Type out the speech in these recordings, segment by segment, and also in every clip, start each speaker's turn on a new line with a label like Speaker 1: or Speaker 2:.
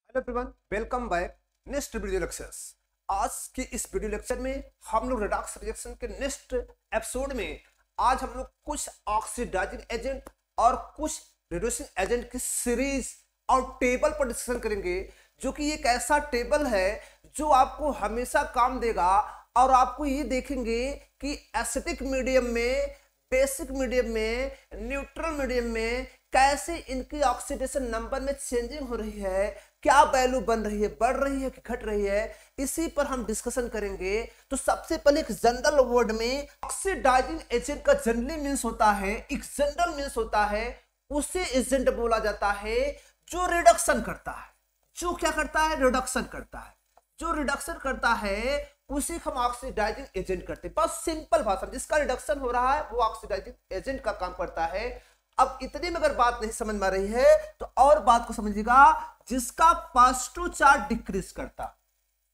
Speaker 1: Hello everyone, welcome back next video lectures. आज के इस वीडियो लेक्चर में हम लोग रेडॉक्स रिएक्शन के नेक्स्ट एपिसोड में आज हम लोग कुछ ऑक्सीडाइजिंग एजेंट और कुछ रिड्यूसिंग एजेंट की सीरीज और टेबल पर डिस्कशन करेंगे, जो कि एक ऐसा टेबल है जो आपको हमेशा काम देगा। और आपको ये देखेंगे कि एसिडिक मीडियम में, बेसिक मीडियम में, न्यूट्रल मीडियम में कैसे इनकी ऑक्सीडेशन नंबर में चेंजिंग हो रही है, क्या वैल्यू बन रही है, बढ़ रही है कि घट रही है, इसी पर हम डिस्कशन करेंगे। तो सबसे पहले एक जनरल वर्ड में ऑक्सीडाइजिंग एजेंट का जनरली मींस होता है, एक जनरल मींस होता है, उसे एजेंट बोला जाता है जो रिडक्शन करता है। जो क्या करता है? रिडक्शन करता है। जो रिडक्शन करता है उसी हम ऑक्सीडाइजिंग एजेंट करते हैं। बहुत सिंपल भाषा, जिसका रिडक्शन हो रहा है वो ऑक्सीडाइजिंग एजेंट का काम करता है। अब इतने में अगर बात नहीं समझ में आ रही है तो और बात को समझिएगा। जिसका पॉजिटिव चार्ज डिक्रीज करता,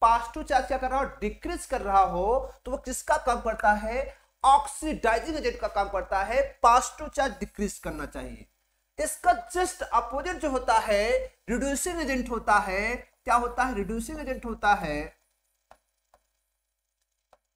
Speaker 1: पॉजिटिव चार्ज क्या कर रहा हो? डिक्रीज कर रहा हो, तो वो किसका काम करता है? ऑक्सीडाइजिंग एजेंट का काम करता है। पॉजिटिव चार्ज डिक्रीज करना चाहिए। इसका जस्ट अपोजिट जो होता है रिड्यूसिंग एजेंट होता है। क्या होता है? रिड्यूसिंग एजेंट होता है।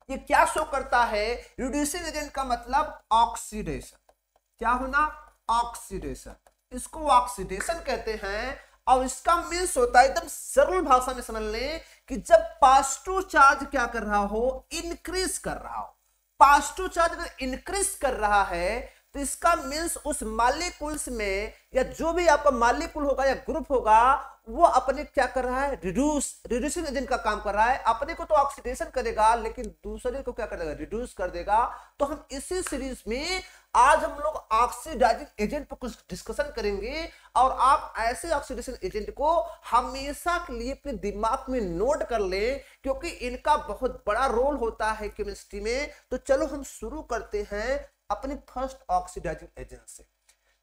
Speaker 1: ये क्या शो करता है? रिड्यूसिंग एजेंट का मतलब ऑक्सीडेशन। क्या होना? ऑक्सीडेशन। इसको ऑक्सीडेशन कहते हैं। और इसका मीन्स होता है, एकदम सरल भाषा में समझ लें, कि जब पॉजिटिव चार्ज क्या कर रहा हो? इंक्रीज कर रहा हो। पॉजिटिव चार्ज अगर इंक्रीज कर रहा है तो इसका मीन्स उस मॉलिक्यूल्स में, या जो भी आपका मॉलिक्यूल होगा या ग्रुप होगा, वो अपने क्या कर रहा है? रिड्यूसिंग एजेंट का काम कर रहा है। अपने को तो ऑक्सीडेशन करेगा, लेकिन दूसरे को क्या कर देगा? रिड्यूस कर देगा। तो हम इसी सीरीज में आज हम लोग ऑक्सीडाइजिंग एजेंट पर कुछ डिस्कशन करेंगे। और आप ऐसे ऑक्सीडेशन एजेंट को हमेशा के लिए अपने दिमाग में नोट कर लें, क्योंकि इनका बहुत बड़ा रोल होता है केमिस्ट्री में। तो चलो हम शुरू करते हैं अपने फर्स्ट ऑक्सीडाइजिंग एजेंट से।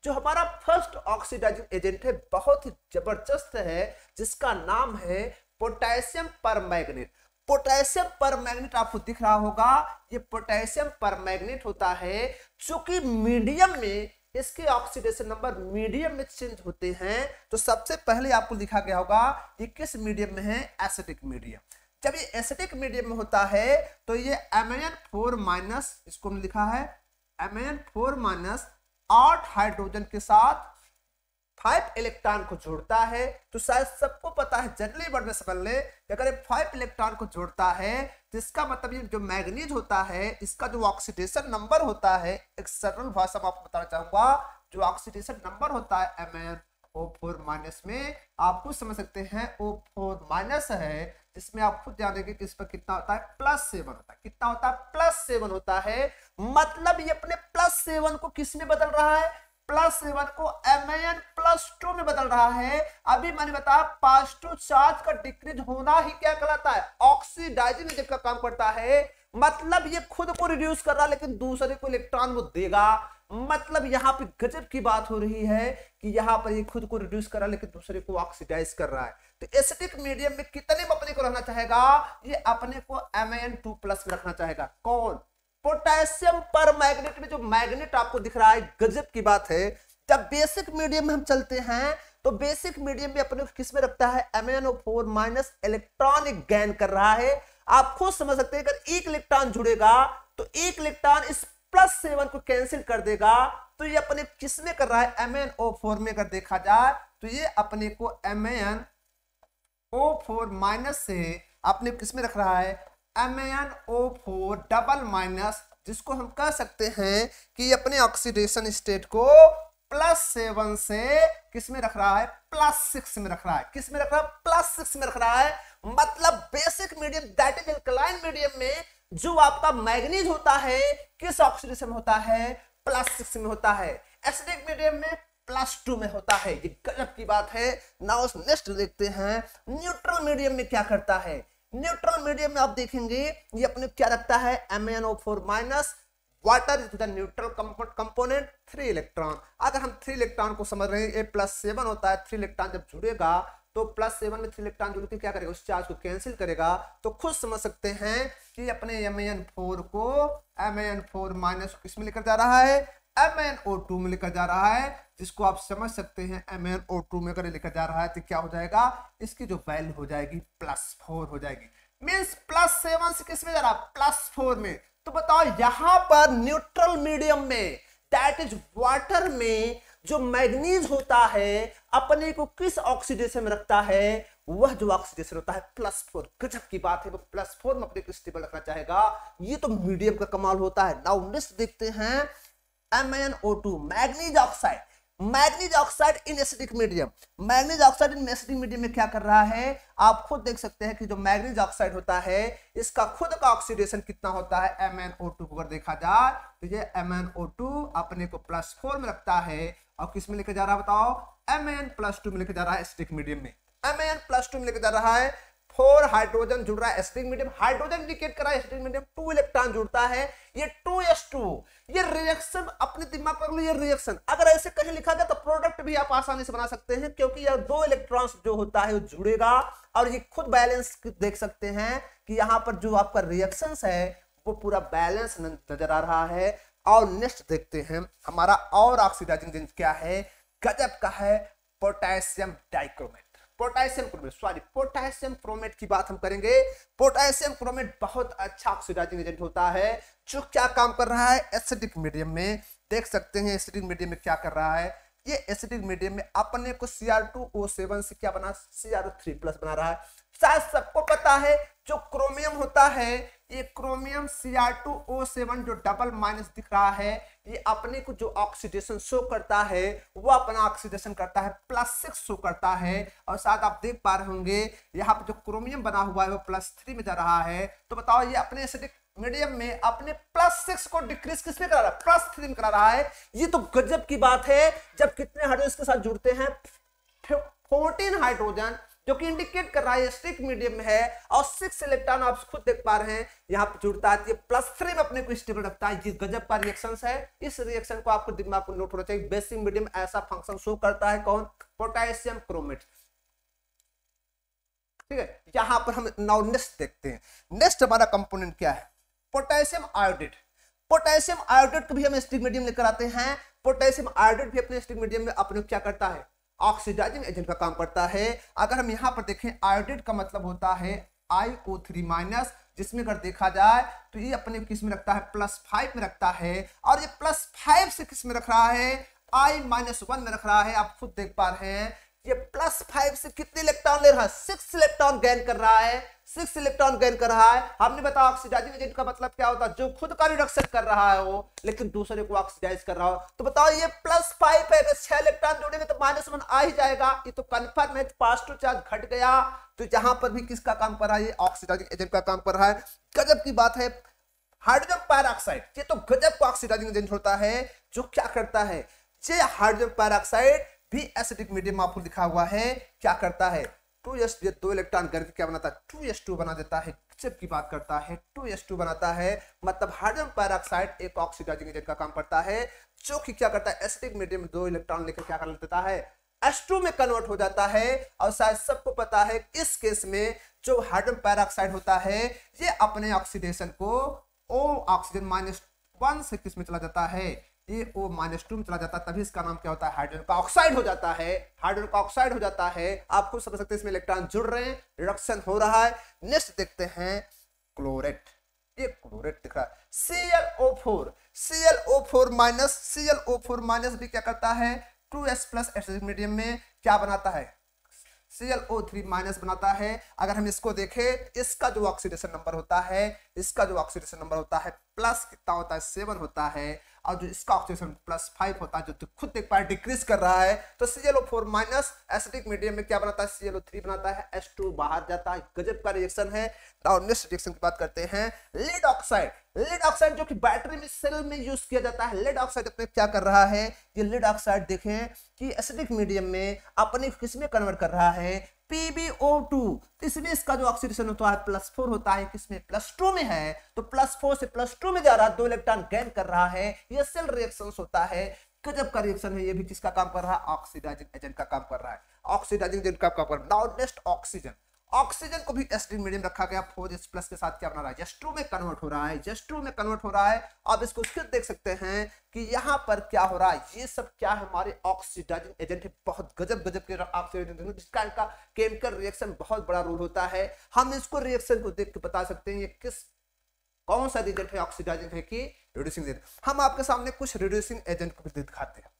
Speaker 1: जो हमारा फर्स्ट ऑक्सीडाइजिंग एजेंट है बहुत ही जबरदस्त है, जिसका नाम है पोटेशियम परमैंगनेट। पोटेशियम परमैंगनेट आपको दिख रहा होगा। ये पोटेशियम परमैंगनेट होता है, जो कि मीडियम में, इसके ऑक्सीडेशन नंबर मीडियम में चेंज होते हैं। तो सबसे पहले आपको दिखा गया होगा ये किस मीडियम में है? Acidic medium. जब ये एसिडिक मीडियम में होता है तो ये Mn4-, इसको हमने लिखा है Mn4- 8 हाइड्रोजन के साथ 5 इलेक्ट्रॉन को जोड़ता है। तो शायद सबको पता है, जनरली वर्ड में समझ ले, अगर 5 इलेक्ट्रॉन को जोड़ता है तो इसका मतलब ये जो मैग्नीज होता है, इसका जो ऑक्सीडेशन नंबर होता है, एक सरल भाषा में आपको बताना चाहूंगा, जो ऑक्सीडेशन नंबर होता है MnO4- में, आप खुद समझ सकते हैं O4- है, जिसमें आप खुद जानेंगे कि इस पर कितना होता है? +7 होता है। कितना होता है? +7 होता है। मतलब ये अपने +7 को किस में बदल रहा है? +7 को Mn+2 में बदल रहा है। अभी मैंने बताया पॉजिटिव चार्ज का डिक्रीज होना ही क्या कहलाता है? ऑक्सीडाइजिंग एजेंट का काम करता है। मतलब ये खुद को रिड्यूस कर रहा है, लेकिन दूसरे को इलेक्ट्रॉन वो देगा। मतलब यहाँ पे गजब की बात हो रही है कि यहाँ पर ये खुद को रिड्यूस कर रहा है, लेकिन दूसरे को ऑक्सीडाइज कर रहा है। तो एसिडिक मीडियम में कितने में अपने को रहना चाहेगा? ये अपने को Mn2+ में रखना चाहेगा। कौन? पोटेशियम परमैंगनेट में जो मैग्नेट आपको दिख रहा है, गजब की बात है। जब बेसिक मीडियम में हम चलते हैं तो बेसिक मीडियम में अपने को किस में रखता है? MnO4- इलेक्ट्रॉन एक गेन कर रहा है। आप खुद समझ सकते हैं, अगर एक इलेक्ट्रॉन जुड़ेगा तो एक इलेक्ट्रॉन इस +7 को कैंसिल कर देगा। तो ये अपने किस में कर रहा है? MnO4 में अगर देखा जाए तो ये अपने को MnO4- से अपने किस में रख रहा है? MnO4-, जिसको हम कह सकते हैं कि अपने ऑक्सीडेशन स्टेट को +7 से किस में रख रहा है? +6 में रख रहा है। किस में रख रहा है? +6 में रख रहा है। मतलब basic medium, that is alkaline medium में जो आपका मैग्नीज होता है, किस ऑक्सीडेशन होता है? +6 में होता है। एसिडिक मीडियम में +2 में होता है। ये गजब की बात है। नाउ नेक्स्ट देखते हैं न्यूट्रल मीडियम में क्या करता है। न्यूट्रल मीडियम में आप देखेंगे ये अपने क्या रखता है? MnO4- water is the neutral component 3 electron. अगर हम 3 इलेक्ट्रॉन को समझ रहे हैं, ये +7 होता है। 3 इलेक्ट्रॉन जब जुड़ेगा तो +7 में 3 इलेक्ट्रॉन जुड़ के क्या करेगा? उस चार्ज को कैंसिल करेगा। तो खुद समझ सकते हैं कि अपने Mn4 को Mn4- किस में लेकर जा रहा है? MnO2 में लेकर जा रहा है, जिसको आप समझ सकते हैं MnO2 में अगर लेकर जा रहा है तो क्या हो जाएगा, इसकी जो वैल्यू हो जाएगी +4 हो जाएगी। मींस +7 से किस में जा रहा है, +4 में। तो बताओ यहां पर न्यूट्रल मीडियम में, दैट इज वाटर में, जो मैग्नीज होता है अपने को किस ऑक्सीडेशन में रखता है, वह जो ऑक्सीडेशन होता है +4। गजब की बात है, वो +4 में अपने को स्टेबल रखना चाहेगा। ये तो मीडियम का कमाल होता है। नाउ नेक्स्ट देखते हैं MnO2 manganese oxide. Manganese oxide in acidic medium, manganese oxide in acidic medium में क्या कर रहा है, आप खुद देख सकते हैं कि जो मैग्नीज ऑक्साइड होता है इसका खुद का ऑक्सीडेशन कितना होता है MnO2 को अगर देखा जाए तो ये MnO2 अपने को +4 में रखता है और किस में लेकर जा रहा है बताओ, Mn+2 में लेकर जा रहा है एसिडिक मीडियम में। Mn+2 में लेकर जा रहा है, 4 हाइड्रोजन जुड़ रहा है एसिडिक मीडियम, हाइड्रोजन इंडिकेट कर रहा है एसिडिक मीडियम, 2 इलेक्ट्रॉन जुड़ता है, ये 2s2। ये रिएक्शन अपने दिमाग पर ये रिएक्शन अगर ऐसे कहीं लिखा गया तो प्रोडक्ट भी आप आसानी से बना सकते हैं, क्योंकि ये 2 इलेक्ट्रॉन्स जो होता है वो जुड़ेगा और ये खुद बैलेंस देख सकते हैं कि यहाँ पर जो आपका रिएक्शंस है वो पूरा बैलेंस नजर आ रहा है। और नेक्स्ट देखते हैं हमारा और ऑक्सीडाइजिंग एजेंट क्या है, गजब का है, पोटेशियम डाइक्रोमेट। पोटेशियम क्रोमेट की बात हम करेंगे। पोटेशियम क्रोमेट बहुत अच्छा ऑक्सीडाइजिंग एजेंट होता है जो क्या काम कर रहा है एसिडिक मीडियम में। देख सकते हैं एसिडिक मीडियम में क्या कर रहा है, ये एसिडिक मीडियम में अपने को Cr2O7 से क्या बना, Cr3+ बना रहा है। शायद सबको पता है जो क्रोमियम होता है, ये क्रोमियम Cr2O7 जो डबल माइनस दिख रहा है, ये अपने को जो ऑक्सीडेशन शो करता है वो अपना ऑक्सीडेशन करता है +6 शो करता है। और शायद आप देख पा रहे होंगे यहाँ पे जो क्रोमियम बना हुआ है वो +3 में जा रहा है। तो बताओ ये अपने एसिडिक मीडियम में अपने +6 को डिक्रीज किस में करा रहा है, +3 में करा रहा है। ये तो गजब की बात है। जब कितने हाइड्रोजन के साथ जुड़ते हैं, 14 हाइड्रोजन, जो कि इंडिकेट कर रहा है एसिडिक मीडियम में है, और 6 इलेक्ट्रॉन आप खुद देख पा रहे हैं यहाँ पे जुड़ता है, ये +3 में अपने को स्टेबल रखता है। ये गजब का रिएक्शन है। इस रिएक्शन को आपको दिमाग को नोट होना चाहिए। बेसिक मीडियम ऐसा फंक्शन शो करता है, कौन, पोटेशियम क्रोमेट। ठीक है, यहां पर हम नाउ नेक्स्ट देखते हैं। नेक्स्ट हमारा कंपोनेंट क्या है, पोटेशियम आयोडेट। पोटेशियम आयोडेट को भी हम एसिडिक मीडियम लेकर आते हैं। पोटेशियम आयोडेट भी अपने एसिडिक मीडियम में अपने क्या करता है, ऑक्सीडाइजिंग एजेंट का काम करता है। अगर हम यहां पर देखें, आयोडेट का मतलब होता है IO3-, जिसमें अगर देखा जाए तो ये अपने किस में रखता है, +5 में रखता है। और ये +5 से किस में रख रहा है, I-1 में रख रहा है। आप खुद देख पा रहे हैं ये +5 से कितने इलेक्ट्रॉन ले रहा है, 6 इलेक्ट्रॉन गेन कर रहा है। 6 इलेक्ट्रॉन गेन कर रहा है। हमने बताया ऑक्सीडाइजिंग एजेंट का मतलब क्या होता है, जो खुद का रिडक्शन कर रहा है वो, लेकिन दूसरे को ऑक्सीडाइज कर रहा हो। तो बताओ ये +5 है, 6 इलेक्ट्रॉन जोड़ेंगे तो -1 आ ही जाएगा। ये तो कन्फर्म है, पॉजिटिव चार्ज घट गया। तो जहां पर भी किसका काम कर रहा है, ये ऑक्सीडाइजिंग एजेंट का काम कर रहा है। गजब की बात है। हाइड्रोजन पेरोक्साइड, ये तो गजब का ऑक्सीडाइजिंग एजेंट होता है, जो क्या करता है, ये हाइड्रोजन पेरोक्साइड भी एसिडिक मीडियम आपको लिखा हुआ है, क्या करता है, 2s, 2 इलेक्ट्रॉन करके क्या बनाता है, 2s2 बना देता है। गजब की बात करता है, 2s2 बनाता है। मतलब हाइड्रोजन पेरोक्साइड एक ऑक्सीडाइजिंग एजेंट का काम करता है, जो कि क्या करता है, एसिडिक मीडियम में 2 इलेक्ट्रॉन लेकर क्या कर देता है, H2 में कन्वर्ट हो जाता है। और शायद सबको पता है इस केस में जो हाइड्रोजन पेरोक्साइड होता है, ये अपने ऑक्सीडेशन को O ऑक्सीजन -1 से किस में चला जाता है, ये O -2 में चला जाता है। तभी इसका नाम क्या होता है, हाइड्रोजन का ऑक्साइड हो जाता है। हाइड्रोजन का ऑक्साइड हो जाता है। आप खुद समझ सकते हैं इसमें इलेक्ट्रॉन जुड़ रहे हैं, रिडक्शन हो रहा है। नेक्स्ट देखते हैं क्लोरेट। ये क्लोरेट दिख रहा है, ClO4। ClO4- भी क्या करता है, 2s+ एसिडिक मीडियम में क्या बनाता है, ClO3- बनाता है। अगर हम इसको देखें, इसका जो ऑक्सीडेशन नंबर होता है, इसका जो ऑक्सीडेशन नंबर होता है प्लस कितना होता है, 7 होता है। और जो इसका ऑक्सीडेशन +5 होता है, जो तो खुद देख पा डिक्रीज कर रहा है। तो ClO4- एसिडिक मीडियम में क्या बनाता है, ClO3 बनाता है, H2 बाहर जाता है। गजब का रिएक्शन है। और नेक्स्ट रिएक्शन की बात करते हैं, लेड ऑक्साइड। लेड ऑक्साइड जो कि बैटरी में, सेल में यूज किया जाता है। लेड ऑक्साइड अपने क्या कर रहा है, ये लेड ऑक्साइड देखें कि एसिडिक मीडियम में अपने किस में कन्वर्ट कर रहा है, PbO2। इसमें इसका जो ऑक्सीडेशन होता है +4 होता है, किसमें, +2 में है। तो +4 से +2 में जा रहा है, 2 इलेक्ट्रॉन गेन कर रहा है। ये सेल रिएक्शन होता है। गजब का रिएक्शन है। ये भी किसका काम कर रहा है, ऑक्सीडाइजिंग एजेंट का काम कर रहा है। ऑक्सीडाइजिंग एजेंट का काम कर रहा है। Now next oxygen. ऑक्सीजन को भी एसिडिक मीडियम रखा गया, 4H+ के साथ क्या बना रहा है, H2 में कन्वर्ट हो रहा है, H2 में कन्वर्ट हो रहा है। अब इसको फिर देख सकते हैं कि यहाँ पर क्या हो रहा है, ये सब क्या है, हमारे ऑक्सीडाइजिंग एजेंट है, बहुत गजब के ऑक्सीडाइजिंग, जिसका इनका केमिकल रिएक्शन बहुत बड़ा रोल होता है। हम इसको रिएक्शन को देख के बता सकते हैं ये कौन सा एजेंट है, ऑक्सीडाइजिंग है कि रिड्यूसिंग एजेंट। हम आपके सामने कुछ रिड्यूसिंग एजेंट को भी दिखाते हैं।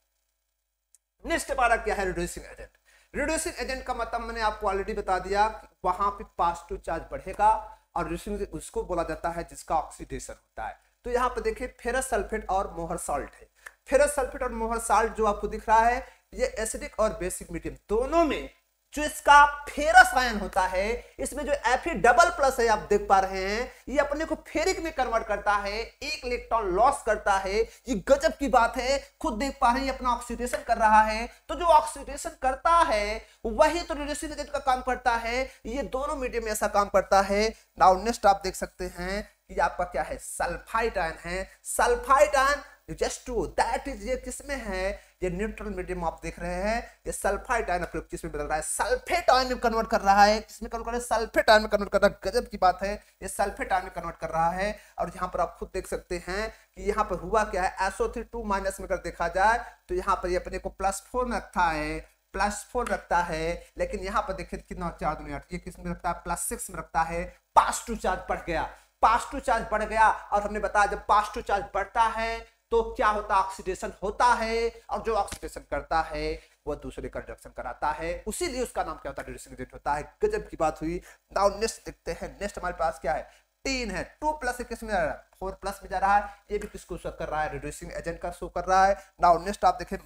Speaker 1: नेक्स्ट हमारा क्या है, रिड्यूसिंग एजेंट। रिड्यूसिंग एजेंट का मतलब मैंने आपको ऑलरेडी बता दिया कि वहां पे पॉजिटिव चार्ज बढ़ेगा और रिड्यूसिंग उसको बोला जाता है जिसका ऑक्सीडेशन होता है। तो यहाँ पे देखिए फेरस सल्फेट और मोहर साल्ट है। फेरस सल्फेट और मोहर साल्ट जो आपको दिख रहा है, ये एसिडिक और बेसिक मीडियम दोनों में जो इसका फेरस आयन होता है, इसमें जो Fe++ है आप देख पा रहे हैं, ये अपने को फेरिक में कन्वर्ट करता है, एक इलेक्ट्रॉन लॉस करता है। ये गजब की बात है, खुद देख पा रहे हैं ये अपना ऑक्सीडेशन कर रहा है। तो जो ऑक्सीडेशन करता है वही तो रिड्यूसिंग एजेंट का काम करता है। ये दोनों मीडियम में ऐसा काम करता है। नाउ नेक्स्ट आप देख सकते हैं कि आपका क्या है, सल्फाइड आयन है। Sulphide ion H2 that is, ये किसमें है, ये न्यूट्रल मीडियम आप देख रहे हैं। ये सल्फाइड आयन अपने किसमें बदल रहा है, सल्फेट आयन में कन्वर्ट कर रहा है। किसमें कन्वर्ट कर रहा है, सल्फेट आयन में कन्वर्ट कर रहा है। गजब की बात है, ये सल्फेट आयन में कन्वर्ट कर रहा है। और यहाँ पर आप खुद देख सकते हैं कि यहाँ पर हुआ क्या है, SO3 2- में अगर देखा जाए तो यहाँ पर ये अपने को +4 में रखा है, +4 रखता है। लेकिन यहाँ पर देखिए कितना चार्ज, ये किस में रखता है, +6 में रखता है। पॉजिटिव चार्ज बढ़ गया, पॉजिटिव चार्ज बढ़ गया। और हमने बताया जब पॉजिटिव चार्ज बढ़ता है तो क्या होता है, ऑक्सीडेशन होता है। और जो ऑक्सीडेशन करता है वो दूसरे का रिडक्शन कराता है, उसीलिए उसका नाम क्या होता है, रिड्यूसिंग एजेंट होता है। गजब की बात हुई। नाउ नेक्स्ट देखते हैं। नेक्स्ट हमारे पास क्या है, 3 है। 2+ किस में जा रहा है, 4+ में जा रहा है। ये भी किसको शो कर रहा है, रिड्यूसिंग एजेंट का शो कर रहा है। नाउ नेक्स्ट आप देखें,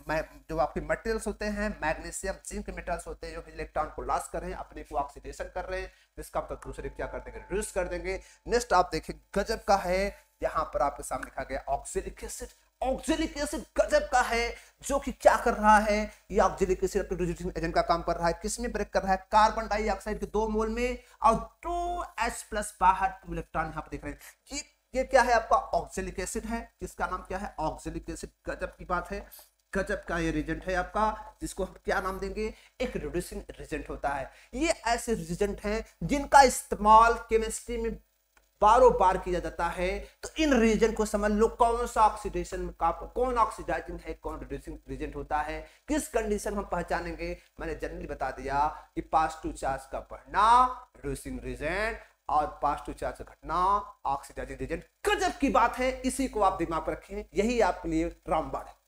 Speaker 1: जो आपके मटेरियल्स होते हैं, मैग्नीशियम जिंक मेटल्स होते हैं, जो इलेक्ट्रॉन को लॉस कर रहे हैं, अपने को ऑक्सीडेशन कर रहे हैं, जिसका हम दूसरे क्या कर देंगे, रिड्यूस कर देंगे। नेक्स्ट आप देखें, गजब का है, यहाँ पर आपके सामने लिखा गया ऑक्सैलिक एसिड। ऑक्सैलिक एसिड गजब का है, जो कि क्या कर रहा है, ये ऑक्सैलिक एसिड अपने रिड्यूसिंग एजेंट का काम कर रहा है। किसमें ब्रेक कर रहा है, कार्बन डाइऑक्साइड के 2 मोल में, और 2H+ बाहर 2 इलेक्ट्रॉन यहाँ पे देख रहे हैं। ये क्या है, आपका ऑक्सैलिक एसिड है। इसका नाम क्या है, ऑक्सैलिक एसिड। गजब की बात है, गजब का ये रिजेंट है आपका, जिसको हम क्या नाम देंगे, एक रिड्यूसिंग रिजेंट होता है। ये ऐसे रिजेंट हैं जिनका इस्तेमाल केमिस्ट्री में बारों बार किया जाता है। तो इन रीजन को समझ लो, कौन सा ऑक्सीडेशन का, कौन ऑक्सीडाइजिंग है, कौन रिड्यूसिंग रीजन होता है, किस कंडीशन हम पहचानेंगे। मैंने जनरली बता दिया कि पॉजिटिव चार्ज का बढ़ना रिड्यूसिंग रीजन और पॉजिटिव चार्ज का घटना ऑक्सीडाइजिंग रीजन। गजब की बात है, इसी को आप दिमाग में रखें, यही आपके लिए रामबाण है।